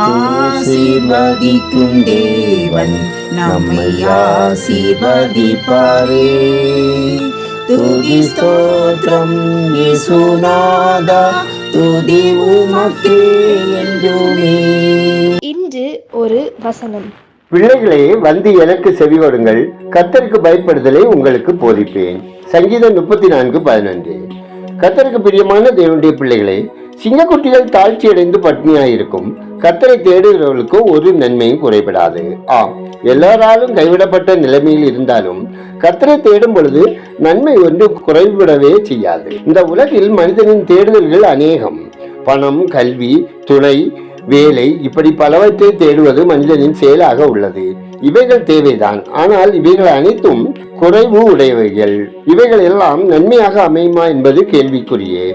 ஆசீர்வதிக்கும் தேவன் நம்மை ஆசீர்வதிப்பாரே. துதி ஸ்தோத்திரம் இயேசுநாதா, துதி உமக்கே என்றுமே. இன்று ஒரு வசனம். பிள்ளைகளே, வந்து எனக்கு செவி கொடுங்கள், கர்த்தருக்கு பயப்படுதலை உங்களுக்கு போதிப்பேன். சங்கீதம் 34:11. கர்த்தருக்கு பிரியமான தேவனுடைய பிள்ளைகளே, சிங்கக்குட்டிகள் தாழ்ச்சி அடைந்து பட்னியாயிருக்கும், கர்த்தரை தேடுகிறவர்களுக்கு ஒரு நன்மையும் குறைபடாது. ஆம், எல்லாராலும் கைவிடப்பட்ட நிலைமையில் இருந்தாலும் கர்த்தரை தேடும் பொழுது நன்மை ஒன்று குறைவிடவே செய்யாது. இந்த உலகில் மனிதனின் தேடுதல்கள் அநேகம். பணம், கல்வி, துணை, வேலை, இப்படி பலவற்றை தேடுவது மனிதனின் செயலாக உள்ளது. இவைகள் தேவைதான், ஆனால் இவைகள் அனைத்தும் குறைவு உடையவைகள். இவைகள் எல்லாம் நன்மையாக அமையுமா என்பது கேள்விக்குரியே.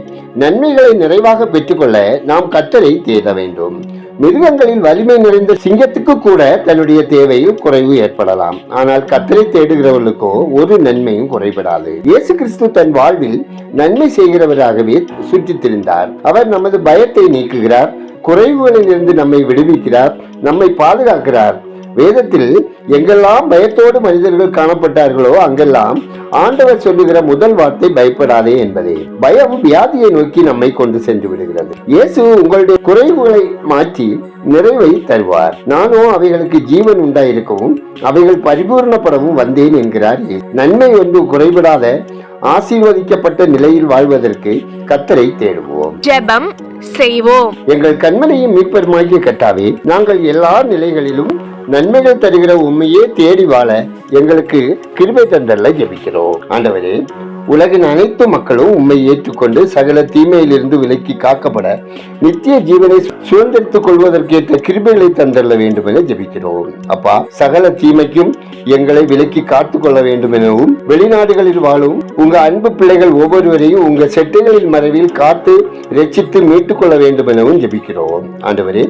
நன்மைகளை நிறைவாக பெற்றுக்கொள்ள நாம் கர்த்தரை தேட வேண்டும். மிருகங்களில் வலிமை நிறைந்த சிங்கத்துக்கு கூட தன்னுடைய தேவையில் குறைவு ஏற்படலாம், ஆனால் கர்த்தரை தேடுகிறவர்களுக்கோ ஒரு நன்மையும் குறைபடாது. இயேசு கிறிஸ்து தன் வாழ்வில் நன்மை செய்கிறவராகவே சுற்றித் திரிந்தார். அவர் நமது பயத்தை நீக்குகிறார், குறைவுகளில் இருந்து நம்மை விடுவிக்கிறார், நம்மை பாதுகாக்கிறார். வேதத்தில் எங்கெல்லாம் பயத்தோடு மனிதர்கள் காணப்பட்டார்களோ அங்கெல்லாம் ஆண்டவர் சொல்லுகிற முதல் வார்த்தை பயப்படாதே என்பதே. பயம் வியாதியை நோக்கி நம்மை கொண்டு சென்று விடுகிறது. இயேசு உங்களுடைய குறைவுகளை மாற்றி நிறைவை தருவார். நானோ அவைகளுக்கு ஜீவன் உண்டாயிருக்கவும் அவைகள் பரிபூர்ணப்படவும் வந்தேன் என்கிறார். நன்மை ஒன்று குறைபடாத ஆசீர்வதிக்கப்பட்ட நிலையில் வாழ்வதற்கு கர்த்தரை தேடுவோம். ஜெபம் செய்வோம். எங்கள் கண்மனையும் மீட்பருமாகிய கர்த்தாவே, நாங்கள் எல்லா நிலைகளிலும் நன்மைகள் தருகிற உண்மையே தேடி வாழ எங்களுக்கு கிருபை தந்தல்ல ஜெபிக்கிறோம். ஆண்டவரே, உலகின் அனைத்து மக்களும் உண்மை ஏற்றுக்கொண்டு சகல தீமையிலிருந்து விலக்கி காக்கப்பட நித்திய ஜீவனை சுதந்திரித்துக் கொள்வதற்கேற்ற கிருபைகளை தந்தள்ள வேண்டும் என ஜெபிக்கிறோம். அப்பா, சகல தீமைக்கும் எங்களை விலக்கி காத்துக் கொள்ள வேண்டும் எனவும் வெளிநாடுகளில் வாழும் உங்க அன்பு பிள்ளைகள் ஒவ்வொருவரையும் உங்க செட்டைகளின் மறைவில் காத்து ரட்சித்து மீட்டுக் கொள்ள வேண்டும் எனவும் ஜெபிக்கிறோம். ஆண்டவரே,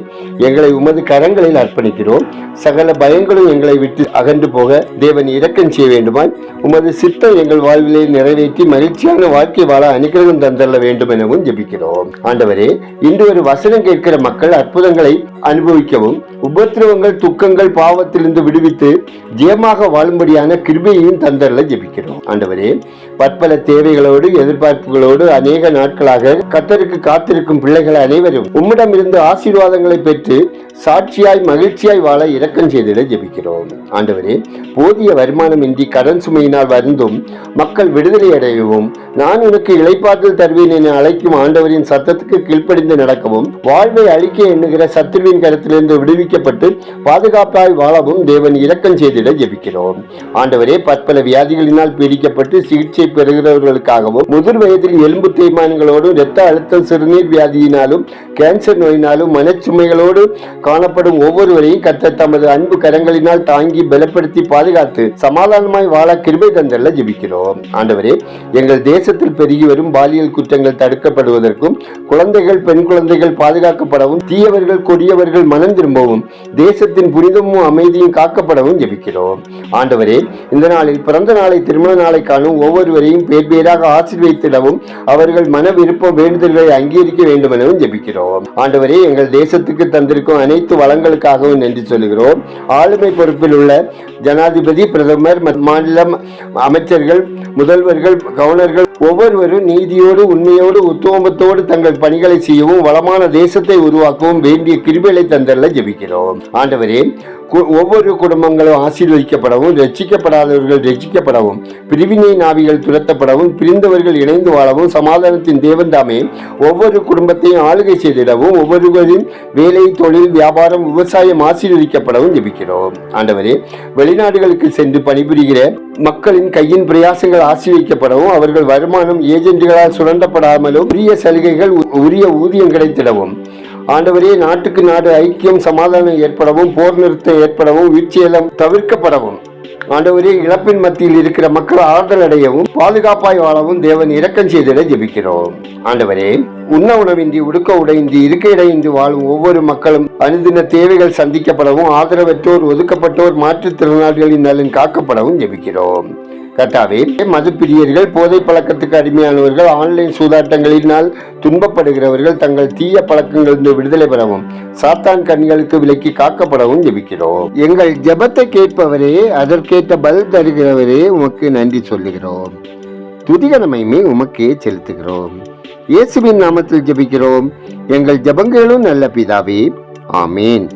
எங்களை உமது கரங்களில் அர்ப்பணிக்கிறோம். சகல பயங்களும் எங்களை விட்டு அகன்று போக தேவன் இரக்கம் செய்ய வேண்டுமாய் உமது சித்தம் எங்கள் வாழ்விலே நிறைவேற்றி மகிழ்ச்சியான வாழ்க்கை வாழ அனுகிரகம் தந்தள்ள வேண்டும் எனவும் ஜெபிக்கிறோம். ஆண்டவரே, இன்று ஒரு வசனம் கேட்கிற மக்கள் அற்புதங்களை அனுபவிக்கவும் உபத்திரவங்கள், துக்கங்கள், பாவத்திலிருந்து விடுவித்து ஜெயமாக வாழும்படியான கிருபையையும் தந்தள்ள ஜெபிக்கிறோம். ஆண்டவரே, பற்பல தேவைகளோடு எதிர்பார்ப்புகளோடு அநேக நாட்களாக கர்த்தருக்கு காத்திருக்கும் பிள்ளைகள் அனைவரும் உம்மிடமிருந்து ஆசீர்வாதங்களை பெற்று சாட்சியாய் மகிழ்ச்சியாய் வாழ இரக்கம் செய்திட ஜெபிக்கிறோம். ஆண்டவரே, போதிய வருமானமின்றி கடன் சுமையினால் வருந்தும் மக்கள் விடுதலை அடையவும், நான் உனக்கு இளைப்பாற்றல் தருவேன் என அழைக்கும் ஆண்டவரின் சத்தத்துக்கு கீழ்ப்படிந்து நடக்கவும், வாழ்வை அழிக்க எண்ணுகிற சத்துருவின் கருத்திலிருந்து விடுவிக்கப்பட்டு பாதுகாப்பாய் வாழவும் தேவன் இரக்கம் செய்திட ஜெபிக்கிறோம். ஆண்டவரே, பற்பல வியாதிகளினால் பீடிக்கப்பட்டு சிகிச்சை பெறுகிறவர்களுக்காகவும், முதிர் வயதில் எலும்பு தேய்மானங்களோடும் இரத்த அழுத்தம், சிறுநீர் வியாதியினாலும் கேன்சர் நோயினாலும் மனச்சுமைகளோடு காணப்படும் ஒவ்வொருவரையும் கர்த்தர் தமது அன்பு கரங்களினால் தாங்கி பலப்படுத்தி பாதுகாத்து சமாதானமாய் வாழ கிருபை தந்தல்ல ஜெபிக்கிறோம். ஆண்டவரே, எங்கள் தேசத்தில் பெருகி வரும் பாலியல் குற்றங்கள் தடுக்கப்படுவதற்கும், குழந்தைகள், பெண் குழந்தைகள் பாதுகாக்கப்படவும், தீயவர்கள், கொடியவர்கள் மனம் திரும்பவும், தேசத்தின் புனிதமும் அமைதியும் காக்கப்படவும் ஜெபிக்கிறோம். ஆண்டவரே, இந்த நாளில் பிறந்த நாளை, திருமண நாளை காணும் ஒவ்வொருவரையும் பேர் பேராக ஆசீர்வதித்திடவும் அவர்கள் மன விருப்ப வேண்டுதல்களை அங்கீகரிக்க வேண்டும் எனவும் ஜெபிக்கிறோம். ஆண்டவரே, எங்கள் தேசத்துக்கு தந்திருக்கும் அனைத்து வளங்களுக்காகவும் நன்றி சொல்கிறோம். ஆளுமை பொறுப்பில் உள்ள ஜனாதிபதி, பிரதமர், மாநில அமைச்சர்கள், முதல்வர்கள், கவர்னர்கள் ஒவ்வொருவரும் நீதியோடு, உண்மையோடு, உத்தமத்தோடு தங்கள் பணிகளை செய்யவும் வளமான தேசத்தை உருவாக்கவும் வேண்டிய கிருபைகளை தந்தல்ல ஜெபிக்கிறோம். ஆண்டவரே, ஒவ்வொரு குடும்பங்களும் ஆசீர்வதிக்கப்படவும், ரட்சிக்கப்படாதவர்கள் ரட்சிக்கப்படவும், பிரிவினை நாவிகள் துரத்தப்படவும், பிரிந்தவர்கள் இணைந்து வாழவும், சமாதானத்தின் தேவன் தாமே ஒவ்வொரு குடும்பத்தையும் ஆளுகை செய்திடவும், ஒவ்வொருவரின் வேலை, தொழில், வியாபாரம், விவசாயம் ஆசீர்வதிக்கப்படவும் ஜெபிக்கிறோம். ஆண்டவரே, வெளிநாடுகளுக்கு சென்று பணிபுரிகிற மக்களின் கையின் பிரயாசங்கள் ஆசீர்வதிக்கப்படவும், அவர்கள் வருமானம் ஏஜென்ட்டுகளால் சுரண்டப்படாமலும், உரிய சலுகைகள், உரிய ஊதியம் கிடைத்திடவும், ஆண்டவரே, நாட்டுக்கு நாடு ஐக்கியம், சமாதானம் ஏற்படவும், போர் நிறுத்தம் ஏற்படவும், வீழ்ச்சியெல்லாம் தவிர்க்கப்படவும், ஆண்டவரே, இழப்பின் மத்தியில் இருக்கிற மக்கள் ஆறுதல் அடையவும், பாதுகாப்பாய் வாழவும் தேவன் இரக்கம் செய்திட ஜெபிக்கிறோம். ஆண்டவரே, உண்ண உணவின்றி, உடுக்க உடையின்றி, இருக்க இடையின்றி வாழும் ஒவ்வொரு மக்களும் அனுதின தேவைகள் சந்திக்கப்படவும், ஆதரவற்றோர், ஒதுக்கப்பட்டோர், மாற்றுத்திறனாளிகளின் நலன் காக்கப்படவும் ஜெபிக்கிறோம். கர்த்தாவே, மதுப்பிரியர்கள், போதை பழக்கத்துக்கு அடிமையானவர்கள், ஆன்லைன் சூதாட்டங்களினால் துன்பப்படுகிறவர்கள் தங்கள் தீய பழக்கங்களிலிருந்து விடுதலை பெறவும், சாத்தான் கண்களுக்கு விலக்கி காக்கப்படவும் ஜெபிக்கிறோம். எங்கள் ஜெபத்தை கேட்பவரே, அதற்கேற்ற பதில் தருகிறவரே, உமக்கு நன்றி சொல்லுகிறோம். துதிகனமையுமே உமக்கே செலுத்துகிறோம். இயேசுவின் நாமத்தில் ஜெபிக்கிறோம் எங்கள் ஜெபங்களும் நல்ல பிதாவே, ஆமீன்.